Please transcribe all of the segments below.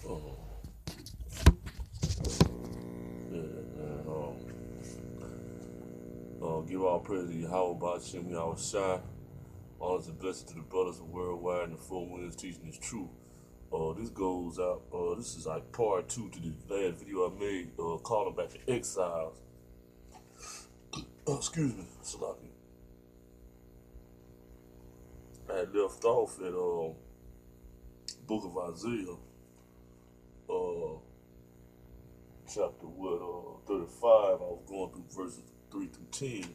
Oh, yeah, man. Give all praise to Yahweh Bashim Yahweh Shai. Honors and blessings to the brothers of worldwide and the four winds teaching is true. This goes out. This is like part two to the last video I made. Calling back the exiles. Excuse me, Salaki. I had left off at book of Isaiah, uh, chapter 35. I was going through verses 3 through 10.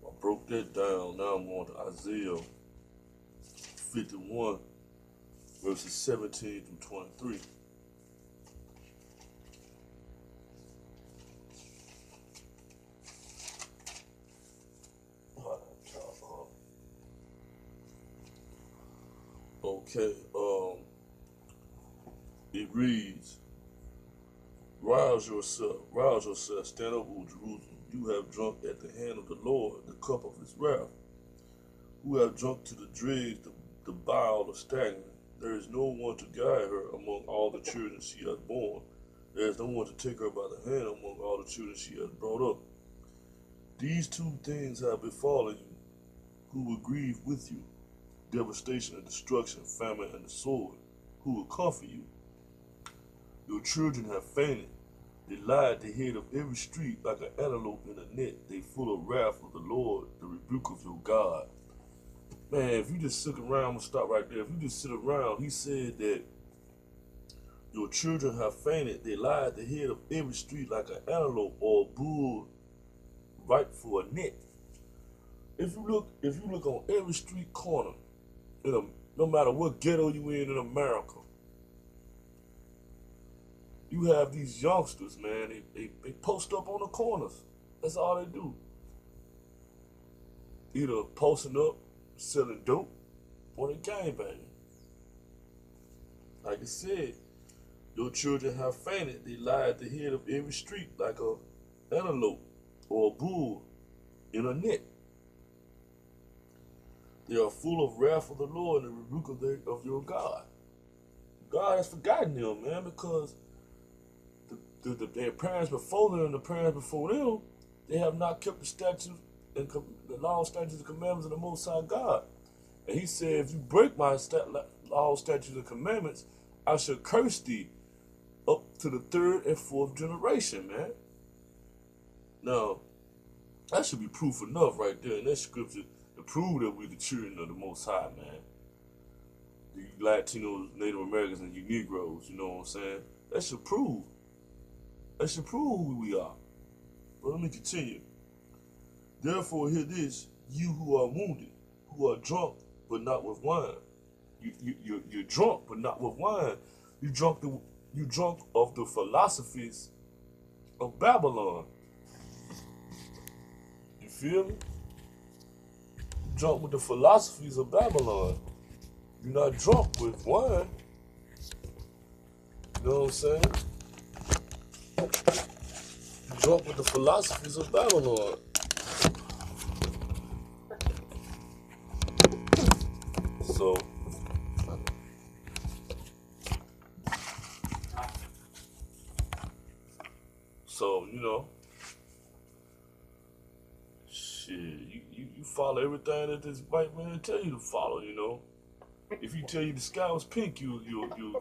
I broke that down. Now I'm going to Isaiah 51, verses 17 through 23. Okay, it reads, rise yourself, stand up, O Jerusalem. You have drunk at the hand of the Lord the cup of his wrath, who have drunk to the dregs the bile of stagnant. There is no one to guide her among all the children she has borne. There is no one to take her by the hand among all the children she has brought up. These two things have befallen you, who will grieve with you, devastation and destruction, famine and the sword, who will comfort you. Your children have fainted. They lie at the head of every street like an antelope in a net. They full of wrath of the Lord, the rebuke of your God. Man, if you just sit around, I'm gonna stop right there. If you just sit around, he said that your children have fainted. They lie at the head of every street like an antelope or a bull ripe for a net. If you look on every street corner, no matter what ghetto you in America, you have these youngsters, man. They post up on the corners. That's all they do. Either posting up, selling dope, or they gangbanging. Like I said, your children have fainted. They lie at the head of every street like a antelope or a bull in a net. They are full of wrath of the Lord and the rebuke of your God. God has forgotten them, man, because their parents before them and the parents before them, they have not kept the statutes and the law, statutes, and commandments of the Most High God. And he said, if you break my law, statutes, and commandments, I shall curse thee up to the third and fourth generation, man. Now, that should be proof enough right there in that scripture to prove that we're the children of the Most High, man. You Latinos, Native Americans, and you Negroes, you know what I'm saying? That should prove who we are. But let me continue. Therefore, hear this, you who are wounded, who are drunk, but not with wine. You're drunk, but not with wine. You drunk of the philosophies of Babylon. You feel me? Drunk with the philosophies of Babylon. You're not drunk with wine. You know what I'm saying? You're drunk with the philosophies of Babylon. So you know, shit, you follow everything that this white man tell you to follow, you know. If he tell you the sky was pink, you'll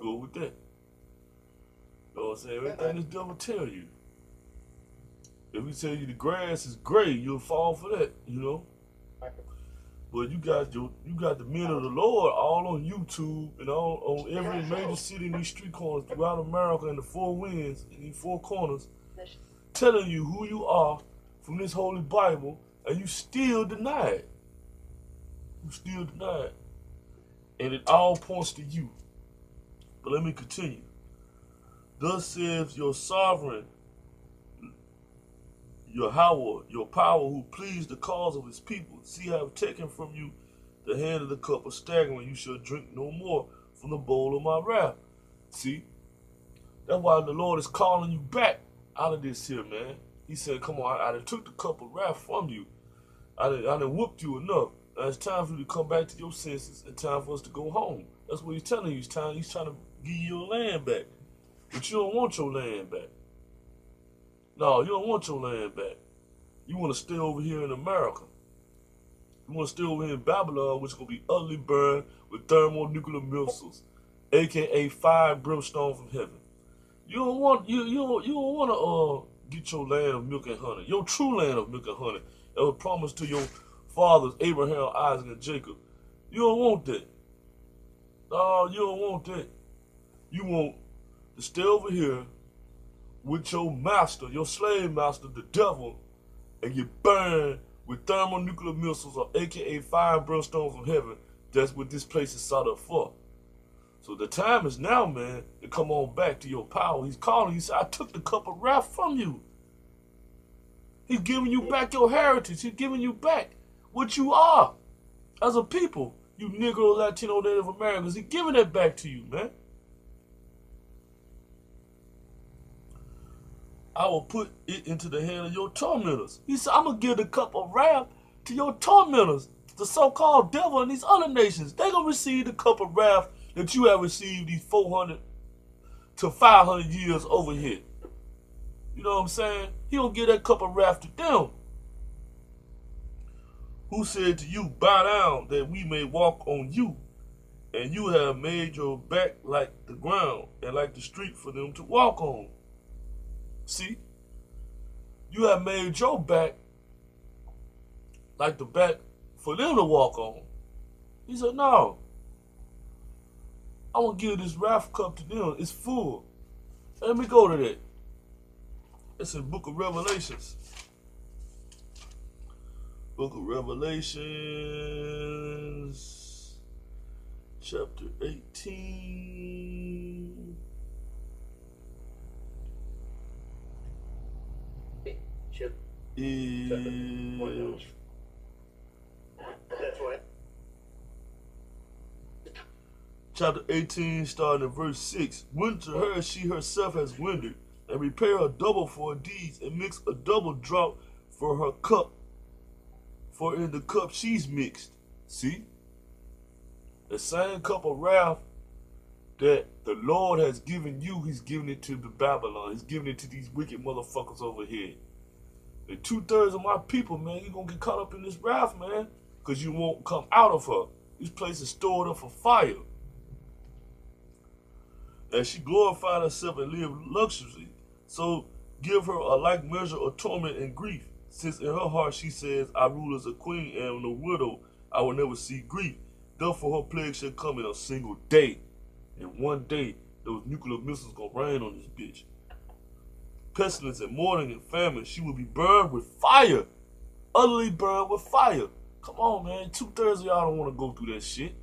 go with that. You know what I'm saying? Everything this devil tell you. If he tell you the grass is gray, you'll fall for that, you know. But you got the men of the Lord all on YouTube and on every major city in these street corners throughout America and the four winds in these four corners, telling you who you are from this holy Bible, and you still deny it. You still deny it. And it all points to you. But let me continue. Thus says your sovereign, Yahweh, your power who pleased the cause of his people. See, I have taken from you the hand of the cup of staggering. You shall drink no more from the bowl of my wrath. See, that's why the Lord is calling you back out of this here, man. He said, come on, I done took the cup of wrath from you. I done whooped you enough. It's time for you to come back to your senses and time for us to go home. That's what he's telling you. He's trying to give you your land back. But you don't want your land back. No, you don't want your land back. You want to stay over here in America. You want to stay over here in Babylon, which is going to be utterly burned with thermonuclear missiles, aka fire and brimstone from heaven. You don't want to get your land of milk and honey, your true land of milk and honey that was promised to your fathers Abraham, Isaac, and Jacob. You don't want that. No, you don't want that. You want to stay over here with your master, your slave master, the devil, and get burned with thermonuclear missiles, or aka fire and brimstone from heaven. That's what this place is set up for. So the time is now, man, to come on back to your power. He's calling. He said, I took the cup of wrath from you. He's giving you back your heritage. He's giving you back what you are as a people. You Negro, Latino, Native Americans. He's giving that back to you, man. I will put it into the hand of your tormentors. He said, I'm going to give the cup of wrath to your tormentors, the so-called devil and these other nations. They're going to receive the cup of wrath that you have received these 400 to 500 years over here. You know what I'm saying? He will give that cup of wrath to them. Who said to you, bow down that we may walk on you, and you have made your back like the ground and like the street for them to walk on. See? You have made your back like the back for them to walk on. He said, no. I want to give this wrath cup to them. It's full. Let me go to that. It's in the book of Revelations. Book of Revelations, chapter 18. That's right. Chapter 18, starting at verse 6. When to her she herself has rendered, and repay her double for her deeds, and mix a double draught for her cup. For in the cup she's mixed. See? The same cup of wrath that the Lord has given you, he's giving it to the Babylon. He's giving it to these wicked motherfuckers over here. And 2/3 of my people, man, you're going to get caught up in this wrath, man. Because you won't come out of her. This place is stored up for fire. And she glorified herself and lived luxury. So give her a like measure of torment and grief. Since in her heart she says, I rule as a queen and am no widow, I will never see grief. Therefore her plague shall come in a single day. And one day, those nuclear missiles gonna rain on this bitch. Pestilence and mourning and famine, she will be burned with fire. Utterly burned with fire. Come on, man. 2/3 of y'all don't want to go through that shit.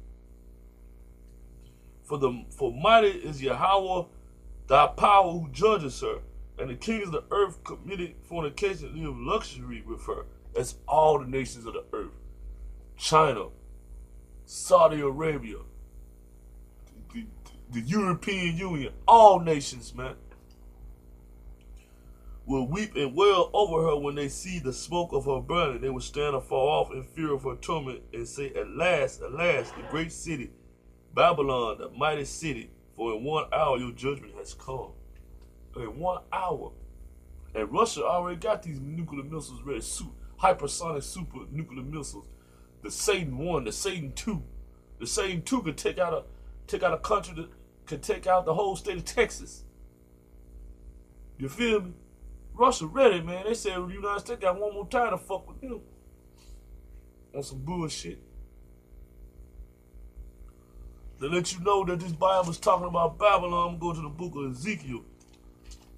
For mighty is Yahweh, thy power who judges her. And the kings of the earth committed fornication and lived luxury with her. That's all the nations of the earth. China, Saudi Arabia, the European Union, all nations, man, will weep and wail over her when they see the smoke of her burning. They will stand afar off in fear of her torment and say, alas, alas, the great city, Babylon, the mighty city, for in 1 hour your judgment has come. In 1 hour. And Russia already got these nuclear missiles ready. Hypersonic super nuclear missiles. The Satan 1, the Satan 2. The Satan 2 could take out a country that could take out the whole state of Texas. You feel me? Russia ready, man. They said the United States got one more time to fuck with them. On some bullshit. To let you know that this Bible is talking about Babylon, I'm going to go to the book of Ezekiel.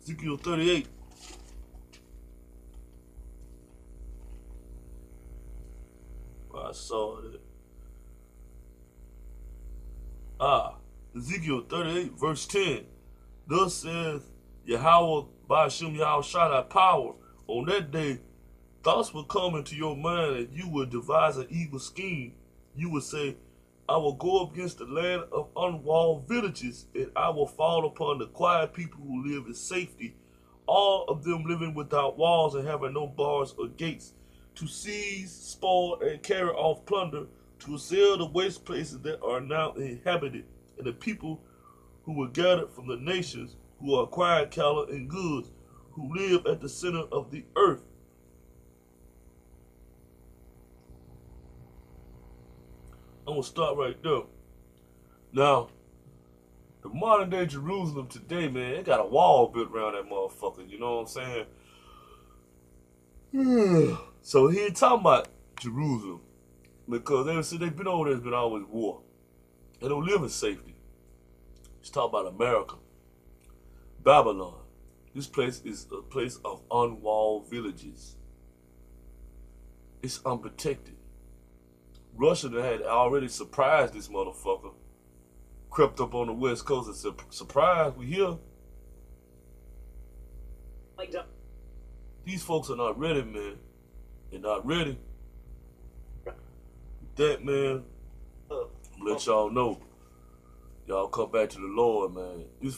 Ezekiel 38. I saw it. Ezekiel 38, verse 10. Thus saith Yahweh by Hashem Yahweh Shaddai power. On that day, thoughts will come into your mind and you will devise an evil scheme. You will say, I will go up against the land of unwalled villages, and I will fall upon the quiet people who live in safety, all of them living without walls and having no bars or gates. to seize, spoil, and carry off plunder, to assail the waste places that are now inhabited, and the people who were gathered from the nations, who acquired cattle and goods, who live at the center of the earth. I'm going to start right there. Now, the modern day Jerusalem today, man, it got a wall built around that motherfucker, you know what I'm saying? So he ain't talking about Jerusalem, because ever since they've been over there, there's been always war. They don't live in safety. He's talking about America. Babylon. This place is a place of unwalled villages. It's unprotected. Russia had already surprised this motherfucker. Crept up on the west coast and said, surprise, we here. These folks are not ready, man. They're not ready. That, man, I'm let y'all know. Y'all come back to the Lord, man. This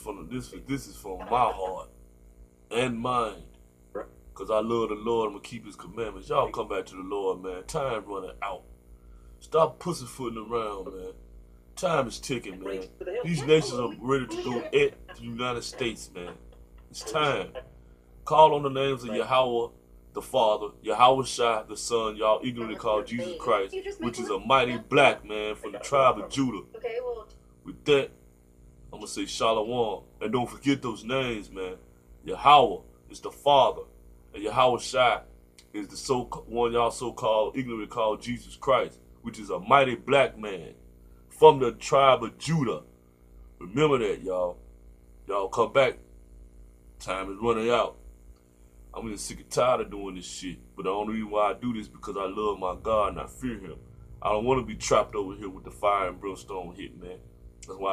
is from my heart and mind. Because I love the Lord and will keep his commandments. Y'all come back to the Lord, man. Time running out. Stop pussyfooting around, man. Time is ticking, man. These nations are ready to go at the United States, man. It's time. Call on the names of Yahweh, the Father, Yahweh Shai, the Son, y'all ignorantly call Jesus Christ, which is a mighty black man from the tribe of Judah. With that, I'm going to say Shalom. And don't forget those names, man. Yahweh is the Father, and Yahweh Shai is the one y'all so-called ignorantly call Jesus Christ, which is a mighty black man from the tribe of Judah. Remember that, y'all. Y'all come back. Time is running out. I'm just sick and tired of doing this shit. But the only reason why I do this is because I love my God and I fear him. I don't want to be trapped over here with the fire and brimstone hit, man. That's why